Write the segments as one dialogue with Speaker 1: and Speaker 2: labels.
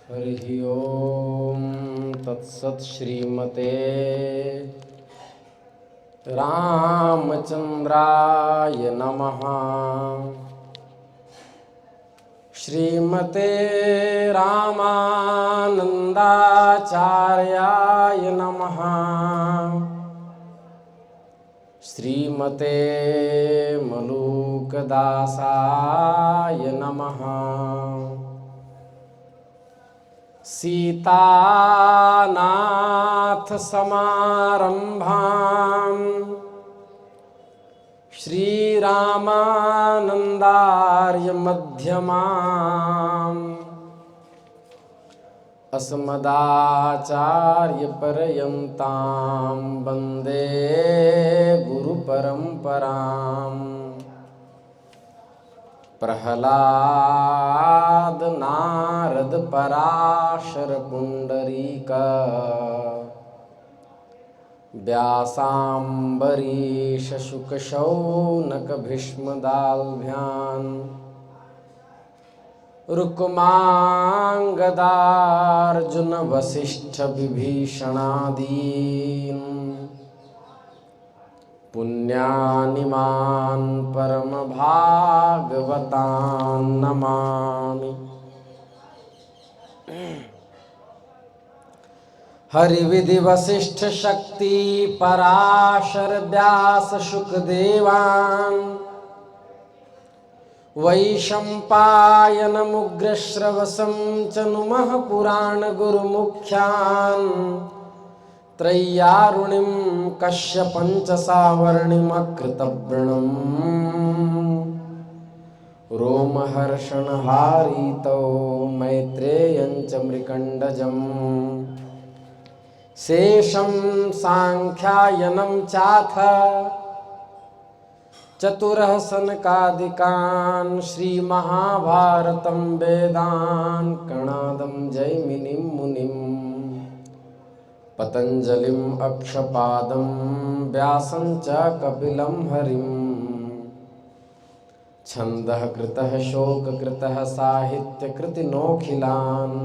Speaker 1: हरि ओम तत्सत्। श्रीमते रामचंद्राय नमः। श्रीमते रामानंदाचार्याय नमः। श्रीमते मलूकदासाय नमः। सीतानाथ समारंभां श्रीरामानंदार्य मध्यमाम् अस्मदाचार्य पर्यन्तां वन्दे गुरुपरम्पराम्। प्रहलाद नारद पराशर पुंडरीक व्यासाम्बरीश शुक शौनक भीष्मदाल्भ्यान् रुक्मांगदार्जुन वसिष्ठ विभीषणादीन् पुण्यानिमान् परम भागवतान् नमामि। हरिविधि वसिष्ठ शक्ति पराशर व्यास शुकदेवान् वैशंपायन मुग्रश्रवसं च नुमः पुराण गुरुमुख्यान् त्रय्यारुणिं कश्यपञ्च सावर्णिमकृतव्रणम् रोमहर्षणहारितौ मैत्रेयञ्च मृकण्डजम् शेषं साङ्ख्यायनं चाथ चतुरः सनकादिकान् श्रीमहाभारतं वेदान् कणादं जैमिनिं मुनिम् पतंजलिम् अक्षपादं व्यासं च कपिलं हरिं छन्दः कृतः शोककृतः साहित्यकृतिनोखिलान्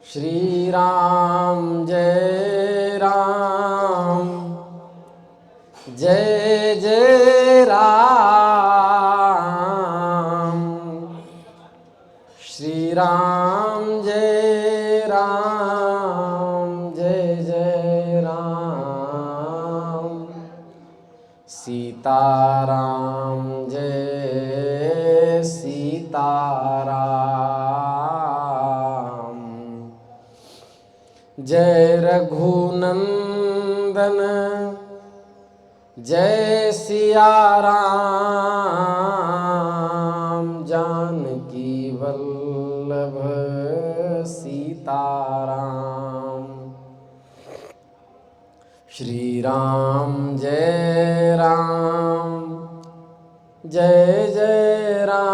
Speaker 1: श्रीराम जय राम जय जय राम। श्रीराम जय राम जय जय राम। सीताराम जय सीताराम। जय रघुनंदन जय सिया राम। जानकी वल्लभ सीताराम। श्री राम जय राम जय जय राम।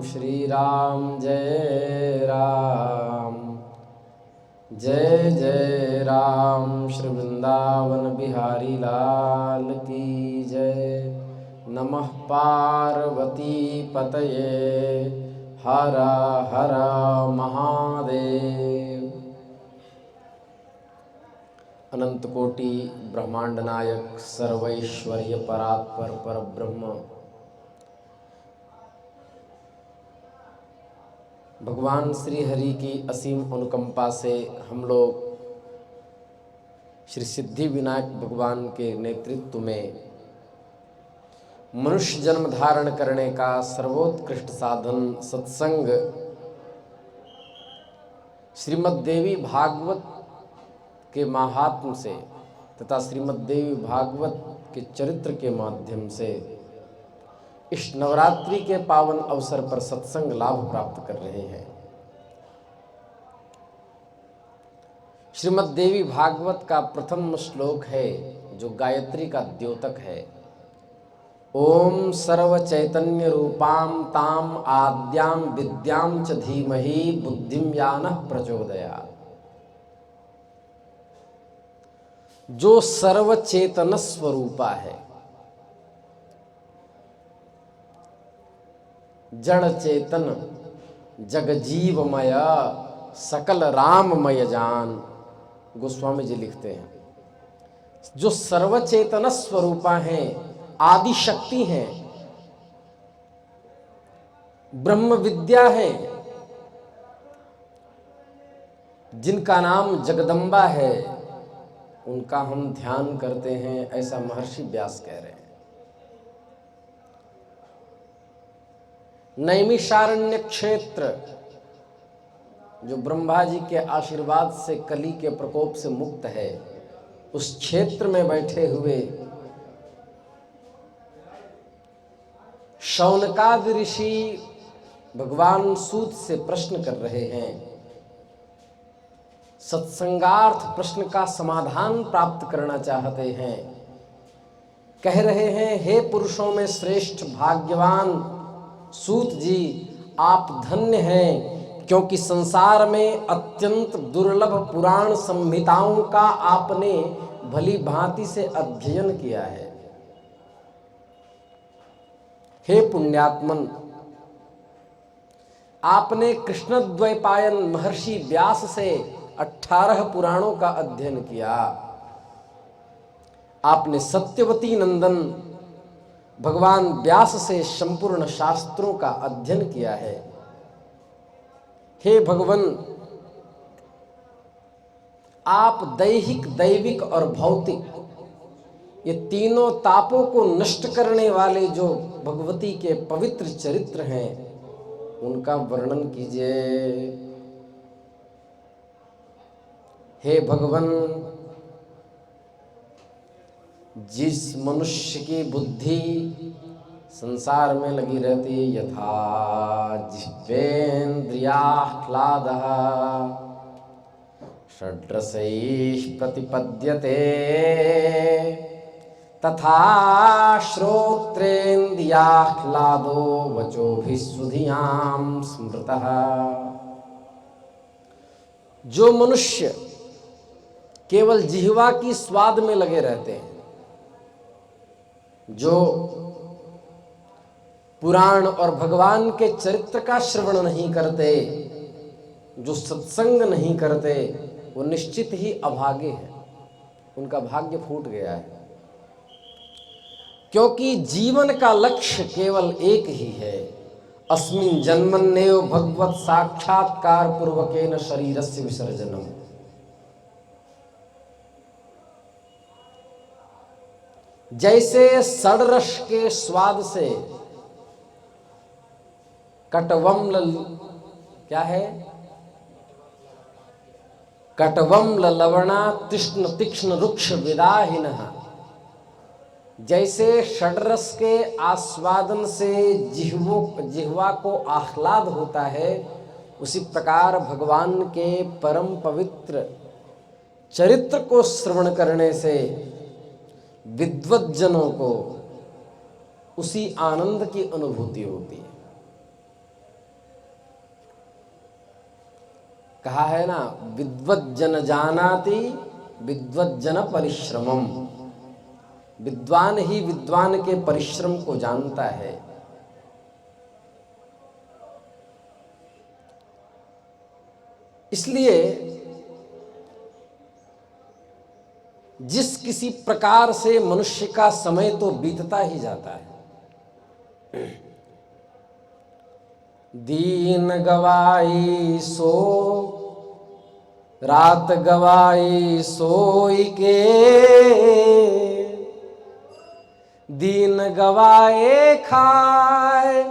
Speaker 1: श्री राम जय राम जय जय राम। श्री वृंदावन बिहारी लाल की जय। नमः पार्वती पतये हर हर महादेव। अनंत कोटि ब्रह्मांड नायक सर्वैश्वर्य परात्पर परब्रह्म भगवान श्री हरि की असीम अनुकंपा से हम लोग श्री सिद्धि विनायक भगवान के नेतृत्व में मनुष्य जन्म धारण करने का सर्वोत्कृष्ट साधन सत्संग श्रीमद् देवी भागवत के महात्म से तथा श्रीमद् देवी भागवत के चरित्र के माध्यम से इस नवरात्रि के पावन अवसर पर सत्संग लाभ प्राप्त कर रहे हैं। श्रीमद् देवी भागवत का प्रथम श्लोक है जो गायत्री का द्योतक है। ओम सर्व चैतन्य रूपाम ताम आद्याम विद्याम च धीमहि बुद्धिम यानः प्रचोदयात्। जो सर्व चेतन स्वरूपा है, जड़ चेतन जग जीवमय सकल राममय जान। गोस्वामी जी लिखते हैं जो सर्वचेतन स्वरूपा हैं, आदि शक्ति हैं, ब्रह्म विद्या है, जिनका नाम जगदम्बा है, उनका हम ध्यान करते हैं, ऐसा महर्षि व्यास कह रहे हैं। नैमिषारण्य क्षेत्र जो ब्रह्मा जी के आशीर्वाद से कली के प्रकोप से मुक्त है, उस क्षेत्र में बैठे हुए शौनकादि ऋषि भगवान सूत से प्रश्न कर रहे हैं, सत्संगार्थ प्रश्न का समाधान प्राप्त करना चाहते हैं। कह रहे हैं, हे पुरुषों में श्रेष्ठ भाग्यवान सूत जी, आप धन्य हैं, क्योंकि संसार में अत्यंत दुर्लभ पुराण संहिताओं का आपने भली भांति से अध्ययन किया है। हे पुण्यात्मन, आपने कृष्णद्वैपायन महर्षि व्यास से 18 पुराणों का अध्ययन किया। आपने सत्यवती नंदन भगवान व्यास से संपूर्ण शास्त्रों का अध्ययन किया है। हे भगवान, आप दैहिक, दैविक और भौतिक ये तीनों तापों को नष्ट करने वाले जो भगवती के पवित्र चरित्र हैं, उनका वर्णन कीजिए। हे भगवान, जिस मनुष्य की बुद्धि संसार में लगी रहती है, यथा जिह्वेन्द्रियाह्लादः षड्रसैः प्रतिपद्यते तथा श्रोत्रेन्द्रियाह्लादो वचोभिः सुधियां स्मृतः। जो मनुष्य केवल जिह्वा की स्वाद में लगे रहते हैं, जो पुराण और भगवान के चरित्र का श्रवण नहीं करते, जो सत्संग नहीं करते, वो निश्चित ही अभागे हैं, उनका भाग्य फूट गया है। क्योंकि जीवन का लक्ष्य केवल एक ही है, अस्मिन् जन्मन्नेव भगवत साक्षात्कार पूर्वकेन शरीरस्य विसर्जनम। जैसे षड्रस के स्वाद से कटवम क्या है, कटवम लवणा तीक्ष्ण तीक्ष्ण रुक्ष विदाहिनः, जैसे षड्रस के आस्वादन से जिह्वा को आह्लाद होता है, उसी प्रकार भगवान के परम पवित्र चरित्र को श्रवण करने से विद्वज्जनों को उसी आनंद की अनुभूति होती है। कहा है ना, विद्वज्जन जानाति विद्वज्जन परिश्रमम। विद्वान ही विद्वान के परिश्रम को जानता है। इसलिए जिस किसी प्रकार से मनुष्य का समय तो बीतता ही जाता है, दीन गवाई सो रात गवाई सोई के, दीन गवाए खाए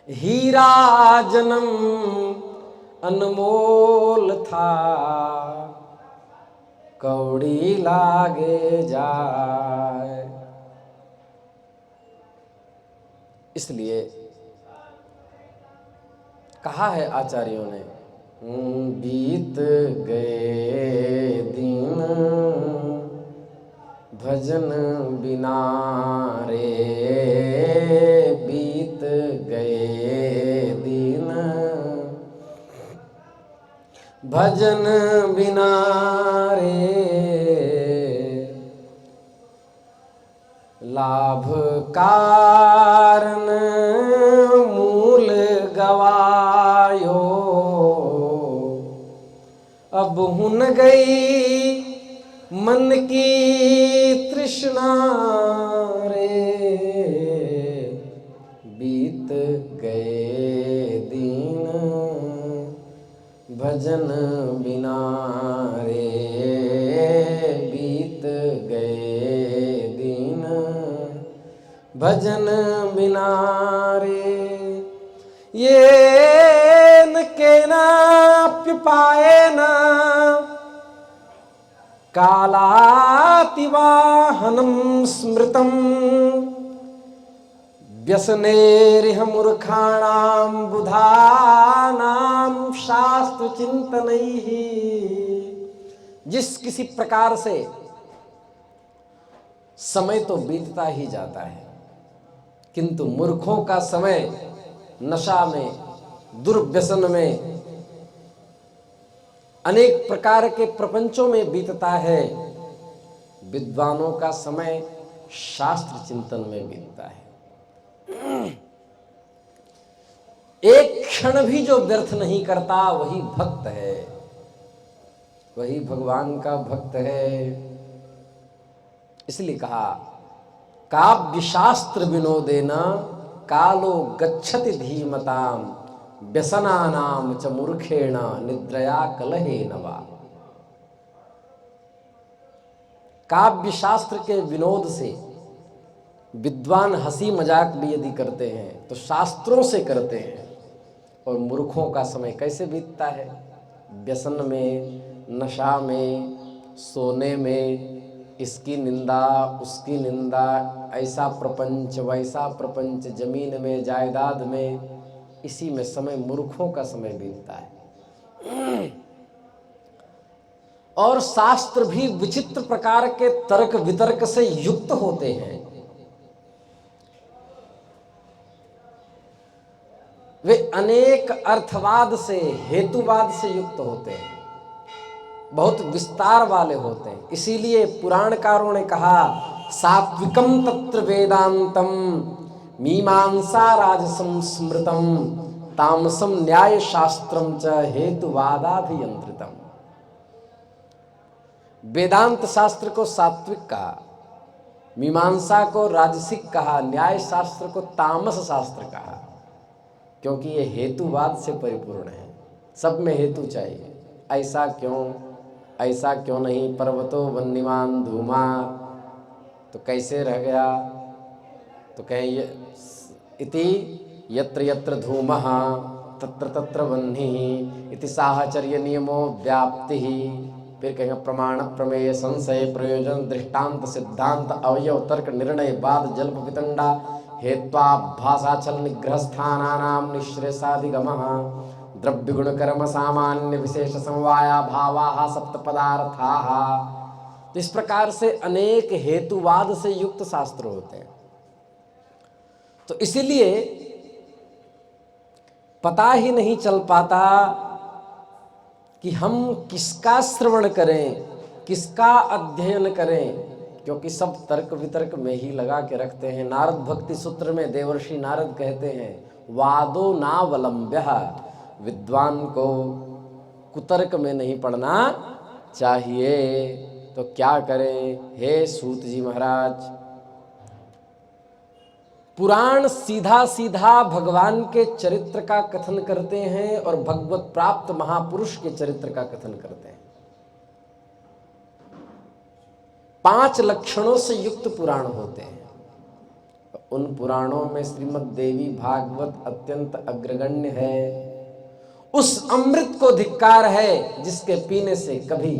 Speaker 1: हीरा जन्म अनमोल था, कौड़ी लागे जाए। इसलिए कहा है आचार्यों ने, बीत गए दिन भजन बिना रे, बीत गए दिन भजन बिना रे, लाभ कारण भून गई मन की तृष्णा रे, बीत गए दिन भजन बिना रे, बीत गए दिन भजन बिना रे। ये न के ना पाए ना कालातिवाहनं स्मृतं, व्यसनेरिह मूर्खाणां बुधानां शास्त्र चिंतनैः। जिस किसी प्रकार से समय तो बीतता ही जाता है, किंतु मूर्खों का समय नशा में, दुर्व्यसन में, अनेक प्रकार के प्रपंचों में बीतता है। विद्वानों का समय शास्त्र चिंतन में बीतता है। एक क्षण भी जो व्यर्थ नहीं करता वही भक्त है, वही भगवान का भक्त है। इसलिए कहा काव्य शास्त्र विनोदेन कालो गच्छति धीमताम, व्यसनानाम च मूर्खेण निद्रया कलहेन वा। काव्य शास्त्र के विनोद से विद्वान हंसी मजाक भी यदि करते हैं तो शास्त्रों से करते हैं, और मूर्खों का समय कैसे बीतता है? व्यसन में, नशा में, सोने में, इसकी निंदा उसकी निंदा, ऐसा प्रपंच वैसा प्रपंच, जमीन में जायदाद में, इसी में समय, मूर्खों का समय बीतता है। और शास्त्र भी विचित्र प्रकार के तर्क वितर्क से युक्त होते हैं। वे अनेक अर्थवाद से, हेतुवाद से युक्त होते हैं, बहुत विस्तार वाले होते हैं। इसीलिए पुराणकारों ने कहा सात्विकम तत्र वेदांतम, मीमांसा राजसं स्मृतम, तामसम न्याय शास्त्रम च हेतुवादाभियंत्रितम। वेदांत शास्त्र को सात्विक कहा, मीमांसा को राजसिक कहा, न्याय शास्त्र को तामस शास्त्र कहा, क्योंकि ये हेतुवाद से परिपूर्ण है। सब में हेतु चाहिए। ऐसा क्यों, ऐसा क्यों नहीं, पर्वतो वन्यमान धूमा, तो कैसे रह गया? तो कहें इति यत्र यत्र धूमः तत्र तत्र वह्निः इति साहचर्य नियमो व्याप्तिः। फिर कहेंगे प्रमाण प्रमेय संशय प्रयोजन दृष्टांत सिद्धांत अवयव तर्क निर्णय बाद जल्प वितंडा हेत्वाभासाचल निग्रहस्थानानां निःश्रेषाधिगमः द्रव्य गुण कर्म सामान्य विशेष समवाया भावाः सप्तपदार्थाः। इस प्रकार से अनेक हेतुवाद से युक्त शास्त्र होते हैं। तो इसीलिए पता ही नहीं चल पाता कि हम किसका श्रवण करें, किसका अध्ययन करें, क्योंकि सब तर्क वितर्क में ही लगा के रखते हैं। नारद भक्ति सूत्र में देवर्षि नारद कहते हैं वादो नावलंब्यः, विद्वान को कुतर्क में नहीं पढ़ना चाहिए। तो क्या करें? हे सूत जी महाराज, पुराण सीधा सीधा भगवान के चरित्र का कथन करते हैं और भगवत प्राप्त महापुरुष के चरित्र का कथन करते हैं। 5 लक्षणों से युक्त पुराण होते हैं। उन पुराणों में श्रीमद् देवी भागवत अत्यंत अग्रगण्य है। उस अमृत को धिक्कार है जिसके पीने से कभी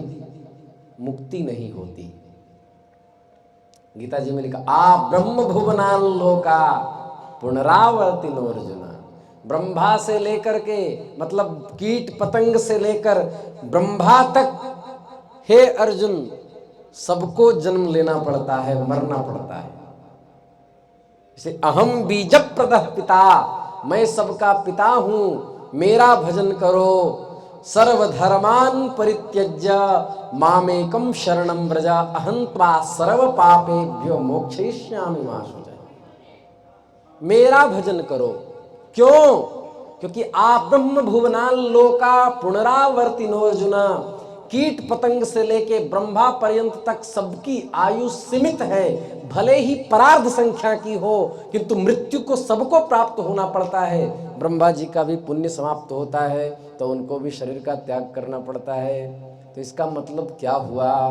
Speaker 1: मुक्ति नहीं होती। गीता जी में लिखा आ ब्रह्म भुवनालोका पुनरावर्तिनो अर्जुन। ब्रह्मा से लेकर के, मतलब कीट पतंग से लेकर ब्रह्मा तक, हे अर्जुन, सबको जन्म लेना पड़ता है, मरना पड़ता है। इसे अहम बीज प्रदः पिता, मैं सबका पिता हूं, मेरा भजन करो। सर्वधर्मान परित्यज्य मामेकम शरणं व्रज अहं त्वा सर्व पापेभ्यो मोक्षयिष्यामि मा शुचः। मेरा भजन करो। क्यों? क्योंकि आप ब्रह्म भुवनालोका पुनरावर्तिनो अर्जुन, कीट पतंग से लेके ब्रह्मा पर्यंत तक सबकी आयु सीमित है, भले ही परार्ध संख्या की हो, किंतु मृत्यु को सबको प्राप्त होना पड़ता है। ब्रह्मा जी का भी पुण्य समाप्त होता है तो उनको भी शरीर का त्याग करना पड़ता है। तो इसका मतलब क्या हुआ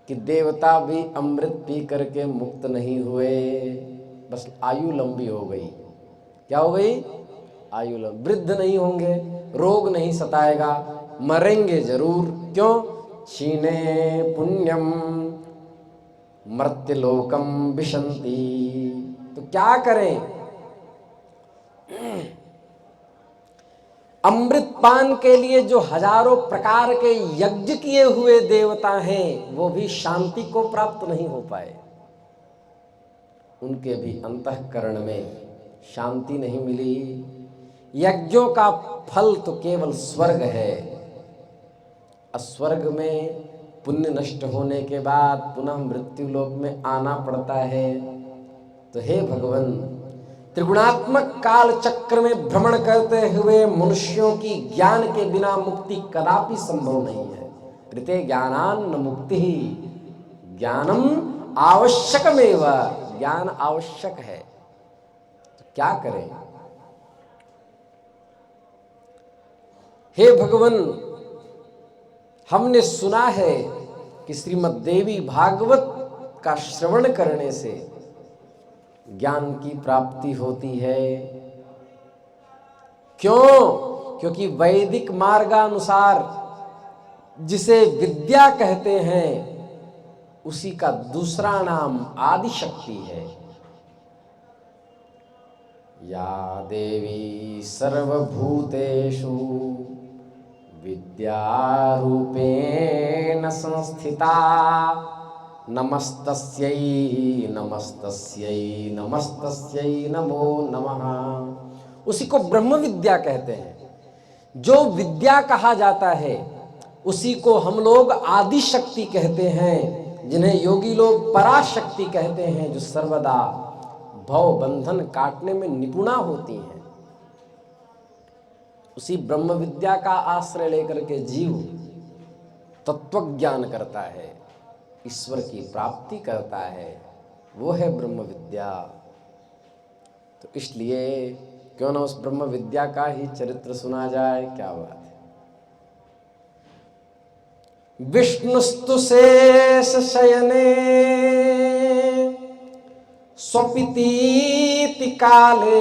Speaker 1: कि देवता भी अमृत पी करके मुक्त नहीं हुए, बस आयु लंबी हो गई। क्या हो गई? आयु लंबी। वृद्ध नहीं होंगे, रोग नहीं सताएगा, मरेंगे जरूर। क्यों? क्षीणे पुण्यम मर्त्यलोकम विशंति। तो क्या करें? अमृत पान के लिए जो हजारों प्रकार के यज्ञ किए हुए देवता हैं, वो भी शांति को प्राप्त नहीं हो पाए। उनके भी अंतःकरण में शांति नहीं मिली। यज्ञों का फल तो केवल स्वर्ग है। स्वर्ग में पुण्य नष्ट होने के बाद पुनः मृत्यु लोक में आना पड़ता है। तो हे भगवान, त्रिगुणात्मक काल चक्र में भ्रमण करते हुए मनुष्यों की ज्ञान के बिना मुक्ति कदापि संभव नहीं है। कृते ज्ञानान न मुक्ति, ज्ञानम आवश्यकमेव। ज्ञान आवश्यक है। तो क्या करें? हे भगवान, हमने सुना है कि श्रीमद् देवी भागवत का श्रवण करने से ज्ञान की प्राप्ति होती है। क्यों? क्योंकि वैदिक मार्गानुसार जिसे विद्या कहते हैं, उसी का दूसरा नाम आदि शक्ति है। या देवी सर्वभूतेषु विद्यारूपेण संस्थिता, नमस्तस्यै नमस्तस्यै नमस्तस्यै नमो नमः। उसी को ब्रह्म विद्या कहते हैं। जो विद्या कहा जाता है उसी को हम लोग आदि शक्ति कहते हैं, जिन्हें योगी लोग पराशक्ति कहते हैं, जो सर्वदा भव बंधन काटने में निपुणा होती हैं। उसी ब्रह्म विद्या का आश्रय लेकर के जीव तत्वज्ञान करता है, ईश्वर की प्राप्ति करता है, वो है ब्रह्म विद्या। तो इसलिए क्यों ना उस ब्रह्म विद्या का ही चरित्र सुना जाए। क्या बात है। विष्णुस्तु शेष शयने स्वपितीति काले,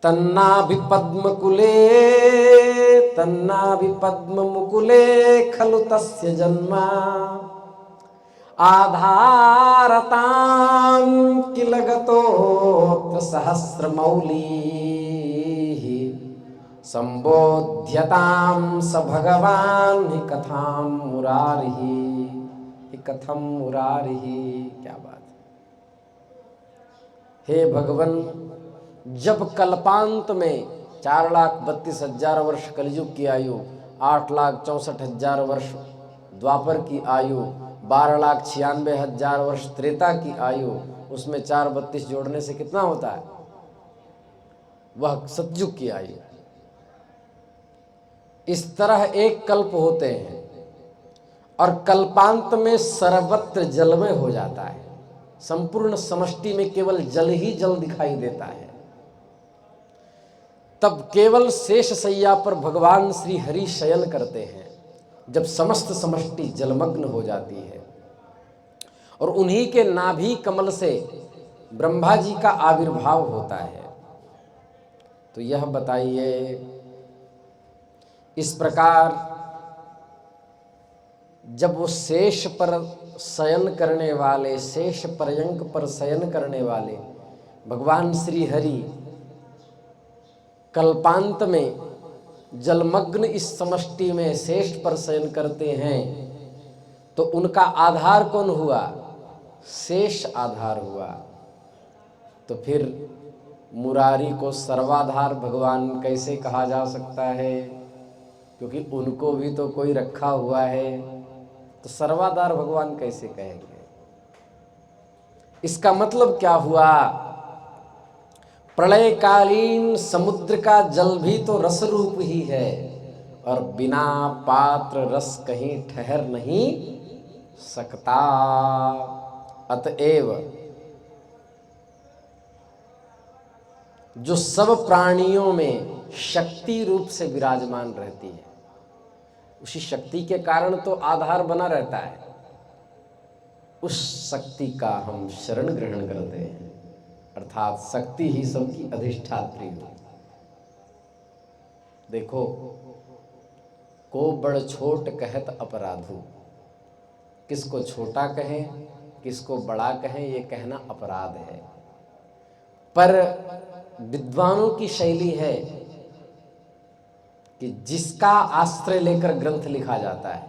Speaker 1: तन्नाभि पद्म मुकुले खलु तस्य जन्मा, आधारतां किल गतोऽत्र सहस्रमौलिः, संबोध्यतां स भगवान् हि कथां मुरारिः, हि कथं मुरारिः। क्या बात है। हे भगवान, जब कल्पांत में 4,32,000 वर्ष कलयुग की आयु, 8,64,000 वर्ष द्वापर की आयु, 12,96,000 वर्ष त्रेता की आयु, उसमें 4,32 जोड़ने से कितना होता है? वह सतयुग की आयु। इस तरह एक कल्प होते हैं और कल्पांत में सर्वत्र जलमय हो जाता है। संपूर्ण समष्टि में केवल जल ही जल दिखाई देता है। तब केवल शेष शैया पर भगवान श्री हरि शयन करते हैं, जब समस्त समष्टि जलमग्न हो जाती है। और उन्हीं के नाभि कमल से ब्रह्मा जी का आविर्भाव होता है। तो यह बताइए, इस प्रकार जब वो शेष पर शयन करने वाले, शेष पर्यंक पर शयन करने वाले भगवान श्री हरि कल्पांत में जलमग्न इस समष्टि में शेष पर शयन करते हैं, तो उनका आधार कौन हुआ? शेष आधार हुआ। तो फिर मुरारी को सर्वाधार भगवान कैसे कहा जा सकता है? क्योंकि उनको भी तो कोई रखा हुआ है, तो सर्वाधार भगवान कैसे कहेंगे? इसका मतलब क्या हुआ? प्रलयकालीन समुद्र का जल भी तो रस रूप ही है और बिना पात्र रस कहीं ठहर नहीं सकता। अतएव जो सब प्राणियों में शक्ति रूप से विराजमान रहती है, उसी शक्ति के कारण तो आधार बना रहता है, उस शक्ति का हम शरण ग्रहण करते हैं, अर्थात शक्ति ही सबकी अधिष्ठात्री हो। देखो, को बड़ छोट कहत अपराधु, किसको छोटा कहें किसको बड़ा कहें ये कहना अपराध है। पर विद्वानों की शैली है कि जिसका आश्रय लेकर ग्रंथ लिखा जाता है,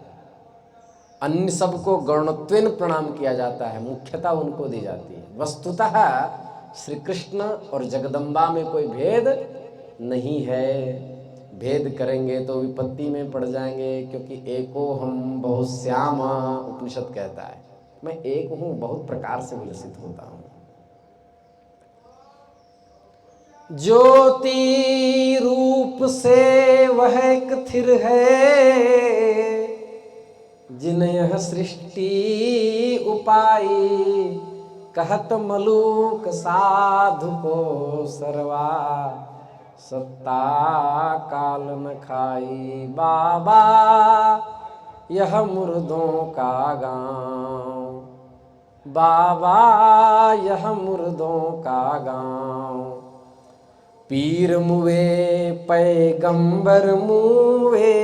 Speaker 1: अन्य सबको गौणत्वेन प्रणाम किया जाता है, मुख्यता उनको दी जाती है। वस्तुतः श्री कृष्ण और जगदम्बा में कोई भेद नहीं है। भेद करेंगे तो विपत्ति में पड़ जाएंगे, क्योंकि एको हम बहुश्याम उपनिषद कहता है, मैं एक हूँ बहुत प्रकार से विलसित होता हूँ। ज्योति रूप से वह एक थिर है, जिन यह सृष्टि उपाई, कहत मलूक साधु को सरवा, सत्ता काल न खाई। बाबा यह मुर्दों का गांव, बाबा यह मुर्दों का गांव, पीर मुवे पैगंबर मुवे,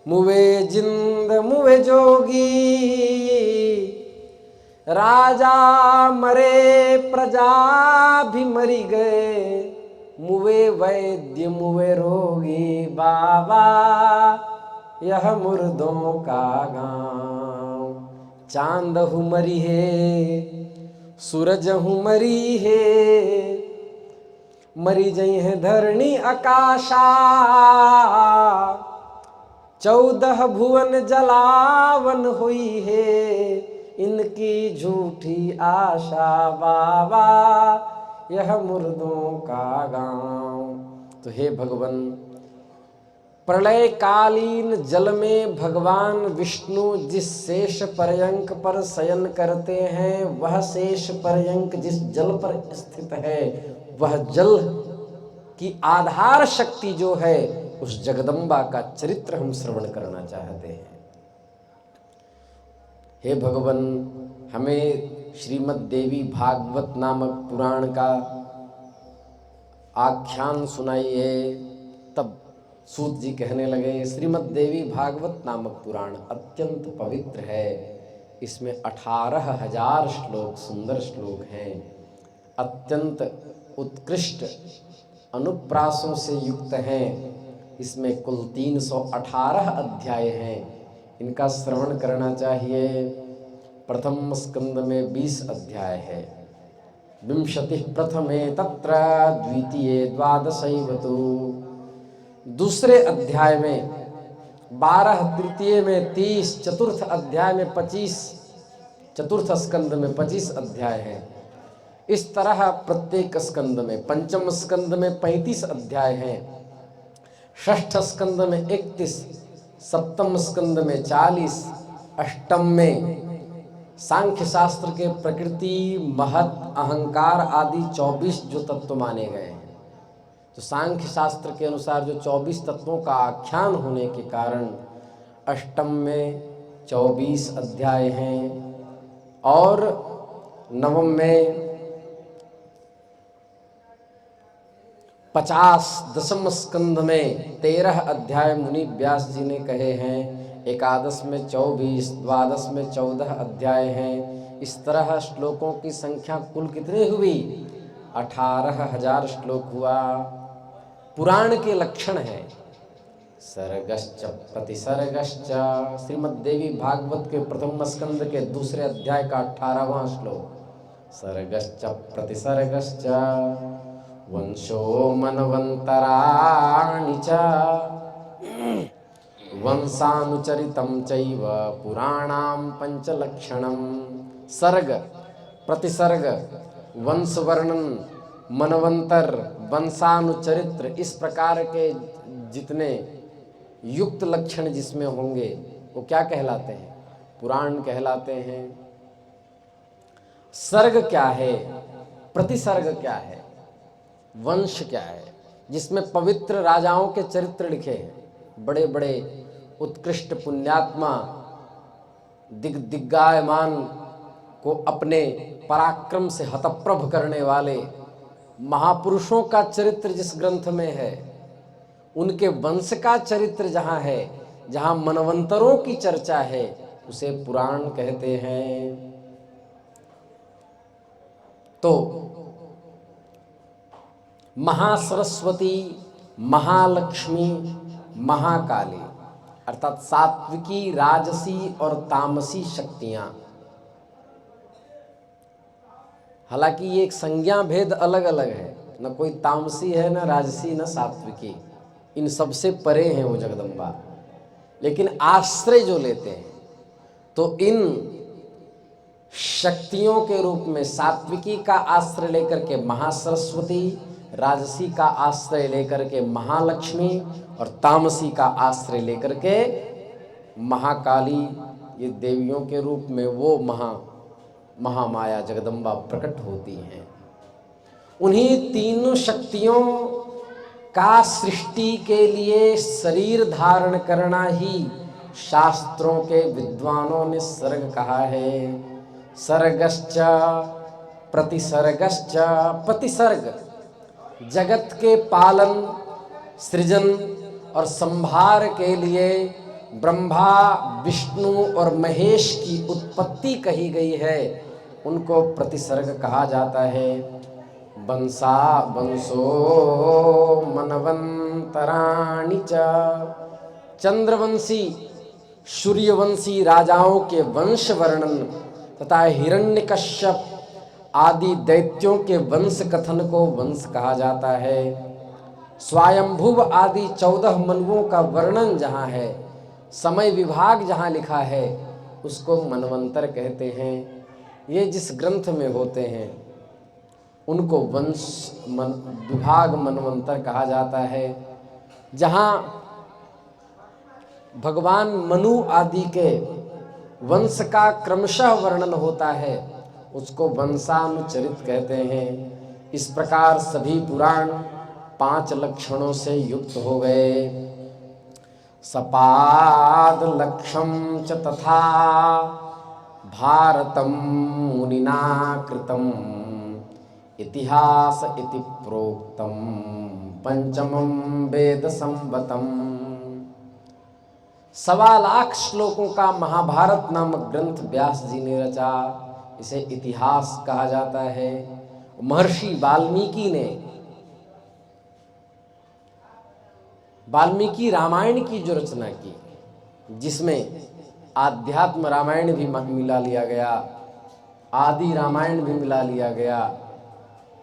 Speaker 1: मुवे जिंद मुवे जोगी, राजा मरे प्रजा भी मरी गए, मुवे वैद्य मुवे रोगी। बाबा यह मुर्दों का गांव, चांद हूँ मरी है सूरज हूँ मरी है, मरी जई है धरणी आकाशा, 14 भुवन जलावन हुई है, इनकी झूठी आशा। बाबा यह मुर्दों का गांव। तो हे भगवान, प्रलयकालीन जल में भगवान विष्णु जिस शेष पर्यंक पर शयन करते हैं, वह शेष पर्यंक जिस जल पर स्थित है, वह जल की आधार शक्ति जो है, उस जगदम्बा का चरित्र हम श्रवण करना चाहते हैं। हे भगवान, हमें श्रीमद् देवी भागवत नामक पुराण का आख्यान सुनाइए। तब सूत जी कहने लगे, श्रीमद् देवी भागवत नामक पुराण अत्यंत पवित्र है, इसमें 18,000 श्लोक, सुंदर श्लोक हैं, अत्यंत उत्कृष्ट अनुप्रासों से युक्त हैं। इसमें कुल 318 अध्याय हैं, इनका श्रवण करना चाहिए। प्रथम स्कंद में 20 अध्याय है, 20 प्रथमे तत्र द्वितीये 12 तु, दूसरे अध्याय में 12, तृतीय में 30, चतुर्थ अध्याय में 25, चतुर्थ स्कंद में 25 अध्याय हैं। इस तरह प्रत्येक स्कंद में, पंचम स्कंद में 35 अध्याय हैं, षष्ठ स्कंद में 31, सप्तम स्कंद में 40, अष्टम में सांख्य शास्त्र के प्रकृति, महत, अहंकार आदि 24 जो तत्व माने गए हैं। तो सांख्य शास्त्र के अनुसार जो 24 तत्वों का आख्यान होने के कारण अष्टम में 24 अध्याय हैं, और नवम में 50, दशम स्कंद में 13 अध्याय मुनि व्यास जी ने कहे हैं, एकादश में 24, द्वादश में 14 अध्याय हैं। इस तरह श्लोकों की संख्या कुल कितनी हुई? 18,000 श्लोक हुआ। पुराण के लक्षण है सर्गश्च प्रतिसर्गश्च। श्रीमद् देवी भागवत के प्रथम स्कंद के दूसरे अध्याय का 18वां श्लोक, सर्गश्च प्रतिसर्गश्च वंशो मनवंतराणि च वंशानुचरितं चैव पुराणां पंचलक्षणम्। सर्ग, प्रतिसर्ग, वंश वर्णन, मनवंतर, वंशानुचरित्र, इस प्रकार के जितने युक्त लक्षण जिसमें होंगे वो क्या कहलाते हैं? पुराण कहलाते हैं। सर्ग क्या है, प्रतिसर्ग क्या है, वंश क्या है? जिसमें पवित्र राजाओं के चरित्र लिखे हैं, बड़े बड़े उत्कृष्ट पुण्यात्मा, दिग्गायमान को अपने पराक्रम से हतप्रभ करने वाले महापुरुषों का चरित्र जिस ग्रंथ में है, उनके वंश का चरित्र जहाँ है, जहाँ मनवंतरों की चर्चा है, उसे पुराण कहते हैं। तो महासरस्वती, महालक्ष्मी, महाकाली अर्थात सात्विकी, राजसी और तामसी शक्तियां, हालांकि ये एक संज्ञा भेद अलग अलग है, न कोई तामसी है, न राजसी, न सात्विकी, इन सबसे परे हैं वो जगदम्बा। लेकिन आश्रय जो लेते हैं तो इन शक्तियों के रूप में सात्विकी का आश्रय लेकर के महासरस्वती, राजसी का आश्रय लेकर के महालक्ष्मी और तामसी का आश्रय लेकर के महाकाली, ये देवियों के रूप में वो महामाया जगदम्बा प्रकट होती हैं। उन्हीं तीनों शक्तियों का सृष्टि के लिए शरीर धारण करना ही शास्त्रों के विद्वानों ने सर्ग कहा है। सर्गश्च प्रतिसर्गश्च, प्रतिसर्ग जगत के पालन, सृजन और संहार के लिए ब्रह्मा, विष्णु और महेश की उत्पत्ति कही गई है, उनको प्रतिसर्ग कहा जाता है। वंशा वंशो मनवंतराणि च, चंद्रवंशी, सूर्यवंशी राजाओं के वंश वर्णन तथा हिरण्यकश्यप आदि दैत्यों के वंश कथन को वंश कहा जाता है। स्वयंभुव आदि 14 मनुओं का वर्णन जहाँ है, समय विभाग जहाँ लिखा है, उसको मनवंतर कहते हैं। ये जिस ग्रंथ में होते हैं उनको वंश विभाग मनवंतर कहा जाता है। जहाँ भगवान मनु आदि के वंश का क्रमशः वर्णन होता है उसको वंशानुचरित कहते हैं। इस प्रकार सभी पुराण 5 लक्षणों से युक्त हो गए। सपाद लक्षम च तथा भारतम मुनिना कृतम इतिहास इति प्रोक्तम पंचमं वेद संवतम। 1.25 लाख श्लोकों का महाभारत नामक ग्रंथ व्यास जी ने रचा, इसे इतिहास कहा जाता है। महर्षि वाल्मीकि रामायण की जो रचना की, जिसमें आध्यात्म रामायण भी मिला लिया गया, आदि रामायण भी मिला लिया गया,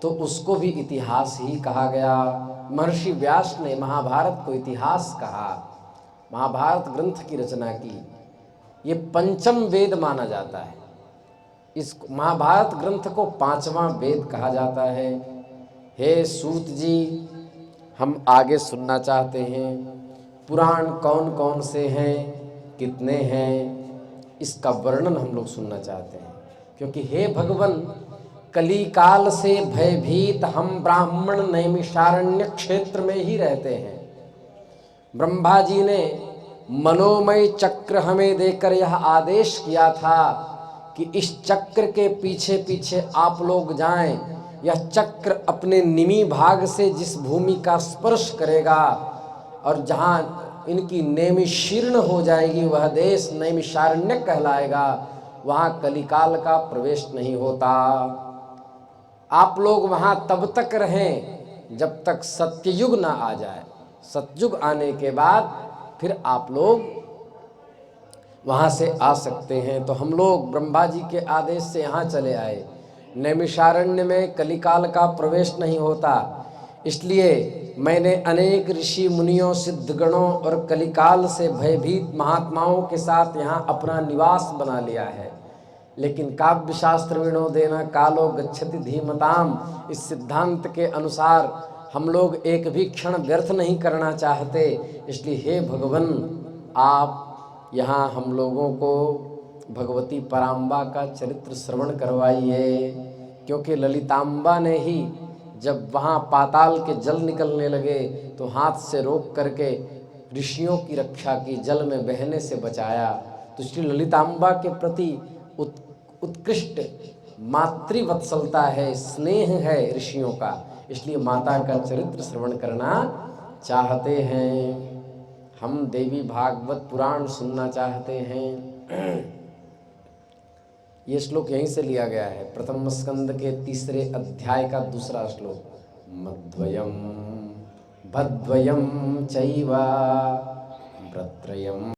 Speaker 1: तो उसको भी इतिहास ही कहा गया। महर्षि व्यास ने महाभारत को इतिहास कहा, महाभारत ग्रंथ की रचना की। ये पंचम वेद माना जाता है। इस महाभारत ग्रंथ को 5वां वेद कहा जाता है। हे सूत जी, हम आगे सुनना चाहते हैं। पुराण कौन कौन से हैं, कितने हैं, इसका वर्णन हम लोग सुनना चाहते हैं। क्योंकि हे भगवान, कली काल से भयभीत हम ब्राह्मण नैमिषारण्य क्षेत्र में ही रहते हैं। ब्रह्मा जी ने मनोमय चक्र हमें देकर यह आदेश किया था कि इस चक्र के पीछे पीछे आप लोग जाएं। यह चक्र अपने निमी भाग से जिस भूमि का स्पर्श करेगा और जहाँ इनकी नैमिषीर्ण हो जाएगी, वह देश नैमिषारण्य कहलाएगा। वहाँ कलिकाल का प्रवेश नहीं होता। आप लोग वहाँ तब तक रहें जब तक सत्ययुग ना आ जाए। सतयुग आने के बाद फिर आप लोग वहाँ से आ सकते हैं। तो हम लोग ब्रह्मा जी के आदेश से यहाँ चले आए। नैमिषारण्य में कलिकाल का प्रवेश नहीं होता, इसलिए मैंने अनेक ऋषि मुनियों, सिद्धगणों और कलिकाल से भयभीत महात्माओं के साथ यहाँ अपना निवास बना लिया है। लेकिन काव्य शास्त्र विनोदेन कालो गच्छति धीमताम, इस सिद्धांत के अनुसार हम लोग एक भी क्षण व्यर्थ नहीं करना चाहते। इसलिए हे भगवन, आप यहाँ हम लोगों को भगवती पराम्बा का चरित्र श्रवण करवाइए, क्योंकि ललिताम्बा ने ही जब वहाँ पाताल के जल निकलने लगे तो हाथ से रोक करके ऋषियों की रक्षा की, जल में बहने से बचाया। तो श्री ललिताम्बा के प्रति उत्कृष्ट मातृवत्सलता है, स्नेह है ऋषियों का, इसलिए माता का चरित्र श्रवण करना चाहते हैं। हम देवी भागवत पुराण सुनना चाहते हैं। ये श्लोक यहीं से लिया गया है, प्रथम स्कंद के 3 अध्याय का 2 श्लोक। मद्वयम भद्वयम चैव भ्रत्रयम